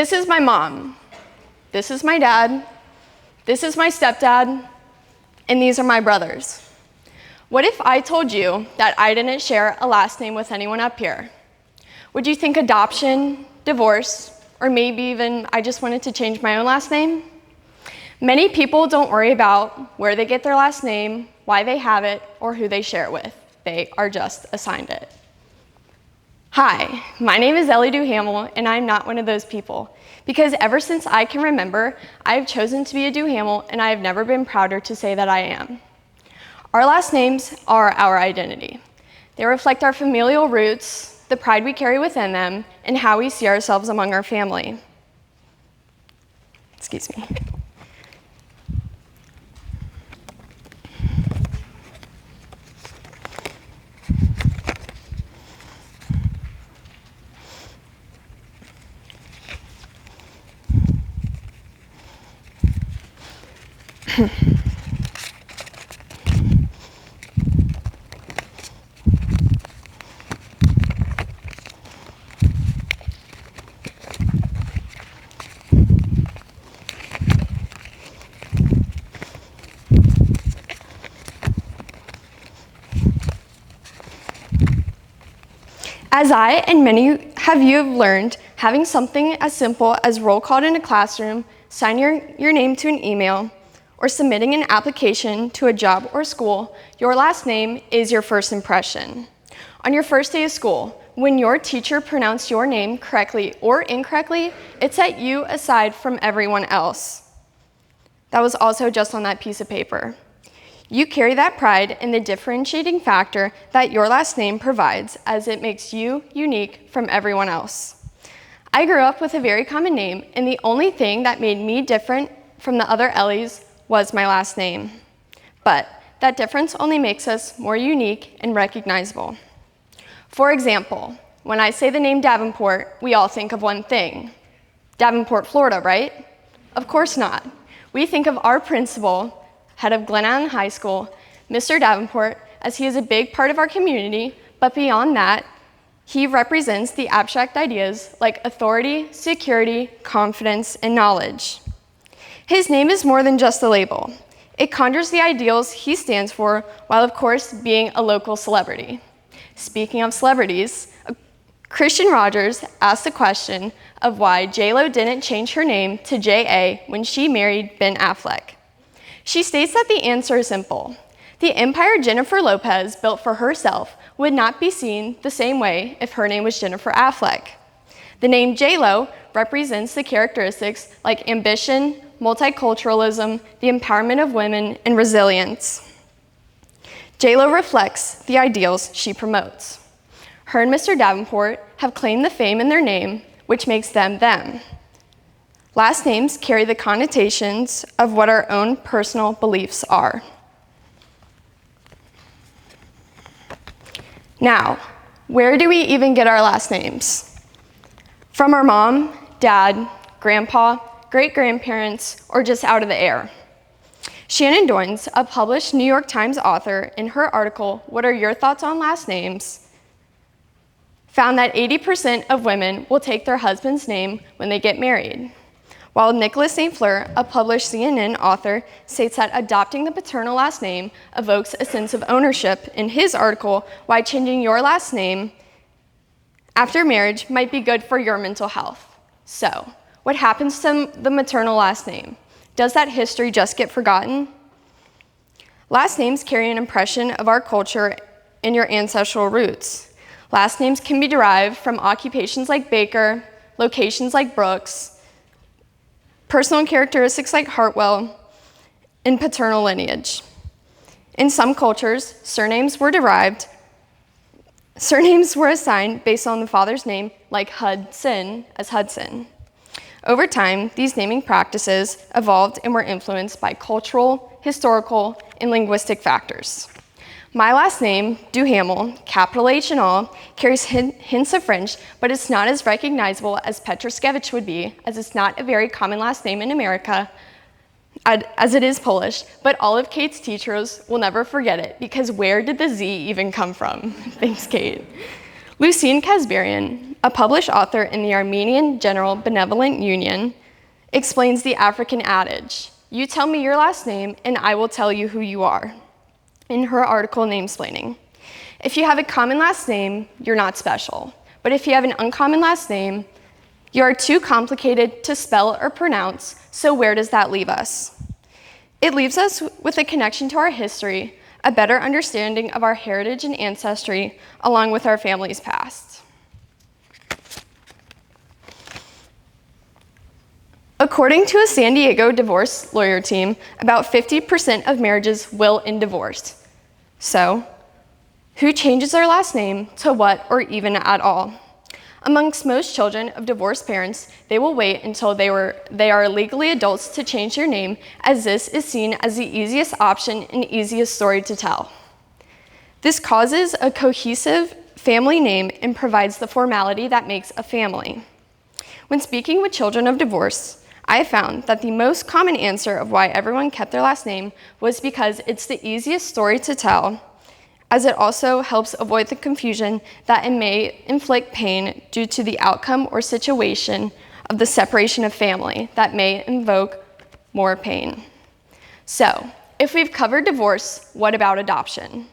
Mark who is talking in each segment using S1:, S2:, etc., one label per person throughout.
S1: This is my mom. This is my dad. This is my stepdad. And these are my brothers. What if I told you that I didn't share a last name with anyone up here? Would you think adoption, divorce, or maybe even I just wanted to change my own last name? Many people don't worry about where they get their last name, why they have it, or who they share it with. They are just assigned it. Hi, my name is Ellie DuHamel, and I'm not one of those people. Because ever since I can remember, I've chosen to be a DuHamel, and I have never been prouder to say that I am. Our last names are our identity. They reflect our familial roots, the pride we carry within them, and how we see ourselves among our family. Excuse me. As I and many of you have learned, having something as simple as roll call in a classroom, sign your name to an email, or submitting an application to a job or school, your last name is your first impression. On your first day of school, when your teacher pronounced your name correctly or incorrectly, it set you aside from everyone else. That was also just on that piece of paper. You carry that pride in the differentiating factor that your last name provides, as it makes you unique from everyone else. I grew up with a very common name, and the only thing that made me different from the other Ellies was my last name. But that difference only makes us more unique and recognizable. For example, when I say the name Davenport, we all think of one thing. Davenport, Florida, right? Of course not. We think of our principal, head of Glen Allen High School, Mr. Davenport, as he is a big part of our community, but beyond that, he represents the abstract ideas like authority, security, confidence, and knowledge. His name is more than just a label. It conjures the ideals he stands for, while of course being a local celebrity. Speaking of celebrities, Christian Rogers asked the question of why J.Lo didn't change her name to J.A. when she married Ben Affleck. She states that the answer is simple. The empire Jennifer Lopez built for herself would not be seen the same way if her name was Jennifer Affleck. The name J.Lo represents the characteristics like ambition, multiculturalism, the empowerment of women, and resilience. J.Lo reflects the ideals she promotes. Her and Mr. Davenport have claimed the fame in their name, which makes them them. Last names carry the connotations of what our own personal beliefs are. Now, where do we even get our last names? From our mom, dad, grandpa, great-grandparents, or just out of the air? Shannon Doynes, a published New York Times author, in her article, "What Are Your Thoughts on Last Names?" found that 80% of women will take their husband's name when they get married. While Nicholas St. Fleur, a published CNN author, states that adopting the paternal last name evokes a sense of ownership in his article, "Why Changing Your Last Name After Marriage Might Be Good for Your Mental Health." So, what happens to the maternal last name? Does that history just get forgotten? Last names carry an impression of our culture and your ancestral roots. Last names can be derived from occupations like baker, locations like Brooks, personal characteristics like Hartwell, and paternal lineage. In some cultures, surnames were assigned based on the father's name, like Hudson as Hudson. Over time, these naming practices evolved and were influenced by cultural, historical, and linguistic factors. My last name, DuHamel, capital H and all, carries hints of French, but it's not as recognizable as Petroskevich would be, as it's not a very common last name in America, as it is Polish, but all of Kate's teachers will never forget it, because where did the Z even come from? Thanks, Kate. Lucine Kasbarian, a published author in the Armenian General Benevolent Union, explains the African adage, "You tell me your last name and I will tell you who you are," in her article Namesplaining. If you have a common last name, you're not special. But if you have an uncommon last name, you are too complicated to spell or pronounce, so where does that leave us? It leaves us with a connection to our history, a better understanding of our heritage and ancestry, along with our family's past. According to a San Diego divorce lawyer team, about 50% of marriages will end divorce. So, who changes their last name to what or even at all? Amongst most children of divorced parents, they will wait until they are legally adults to change their name, as this is seen as the easiest option and easiest story to tell. This causes a cohesive family name and provides the formality that makes a family. When speaking with children of divorce, I found that the most common answer of why everyone kept their last name was because it's the easiest story to tell, as it also helps avoid the confusion that it may inflict pain due to the outcome or situation of the separation of family that may invoke more pain. So, if we've covered divorce, what about adoption?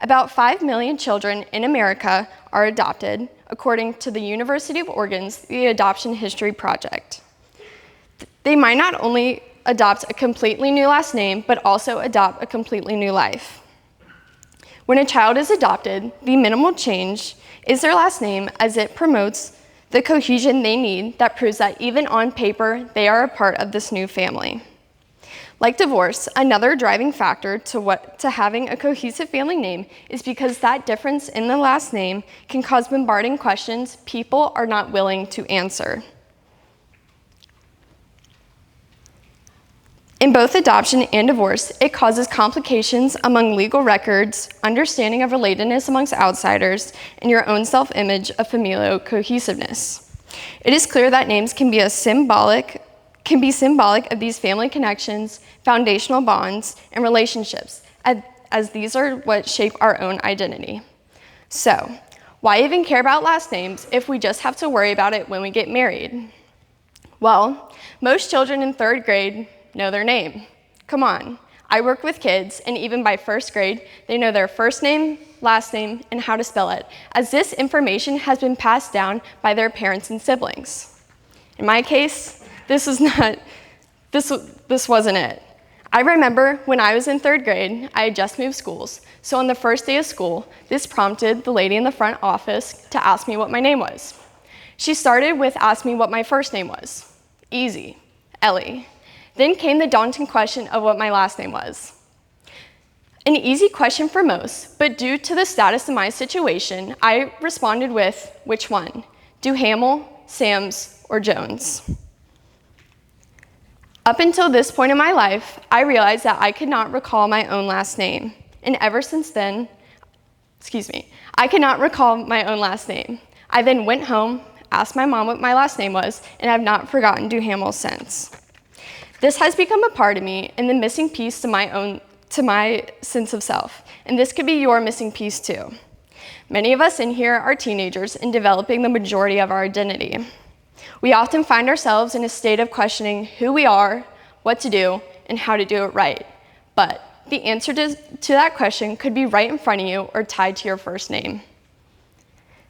S1: About 5 million children in America are adopted, according to the University of Oregon's The Adoption History Project. They might not only adopt a completely new last name, but also adopt a completely new life. When a child is adopted, the minimal change is their last name, as it promotes the cohesion they need that proves that even on paper, they are a part of this new family. Like divorce, another driving factor to having a cohesive family name is because that difference in the last name can cause bombarding questions people are not willing to answer. In both adoption and divorce, it causes complications among legal records, understanding of relatedness amongst outsiders, and your own self-image of familial cohesiveness. It is clear that names can be symbolic of these family connections, foundational bonds, and relationships, as these are what shape our own identity. So, why even care about last names if we just have to worry about it when we get married? Well, most children in 3rd grade know their name. Come on, I work with kids, and even by 1st grade, they know their first name, last name, and how to spell it, as this information has been passed down by their parents and siblings. In my case, this wasn't it. I remember when I was in 3rd grade, I had just moved schools, so on the first day of school, this prompted the lady in the front office to ask me what my name was. She started with asking me what my first name was. Easy, Ellie. Then came the daunting question of what my last name was. An easy question for most, but due to the status of my situation, I responded with, which one? DuHamel, Sams, or Jones? Up until this point in my life, I realized that I could not recall my own last name. And ever since then, I could not recall my own last name. I then went home, asked my mom what my last name was, and have not forgotten DuHamel since. This has become a part of me and the missing piece to my sense of self, and this could be your missing piece too. Many of us in here are teenagers and developing the majority of our identity. We often find ourselves in a state of questioning who we are, what to do, and how to do it right. But the answer to that question could be right in front of you or tied to your first name.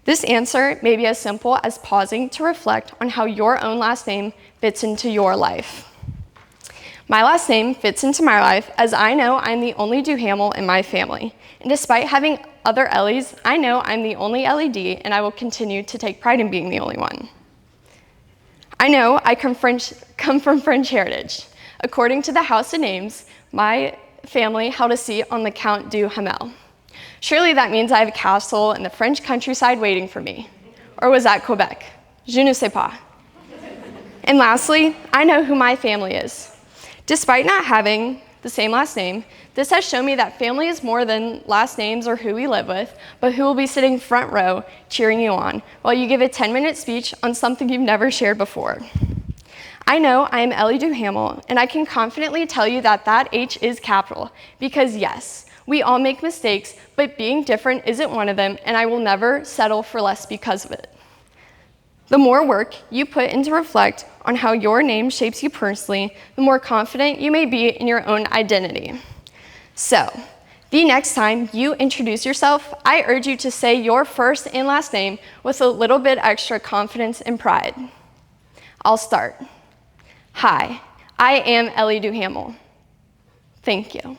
S1: This answer may be as simple as pausing to reflect on how your own last name fits into your life. My last name fits into my life as I know I'm the only DuHamel in my family. And despite having other Ellies, I know I'm the only Ellie D, and I will continue to take pride in being the only one. I know I come from French heritage. According to the House of Names, my family held a seat on the Count DuHamel. Surely that means I have a castle in the French countryside waiting for me. Or was that Quebec? Je ne sais pas. And lastly, I know who my family is. Despite not having the same last name, this has shown me that family is more than last names or who we live with, but who will be sitting front row cheering you on while you give a 10-minute speech on something you've never shared before. I know I am Ellie DuHamel, and I can confidently tell you that that H is capital, because yes, We all make mistakes, but being different isn't one of them, and I will never settle for less because of it. The more work you put in to reflect on how your name shapes you personally, the more confident you may be in your own identity. So, the next time you introduce yourself, I urge you to say your first and last name with a little bit extra confidence and pride. I'll start. Hi, I am Ellie DuHamel. Thank you.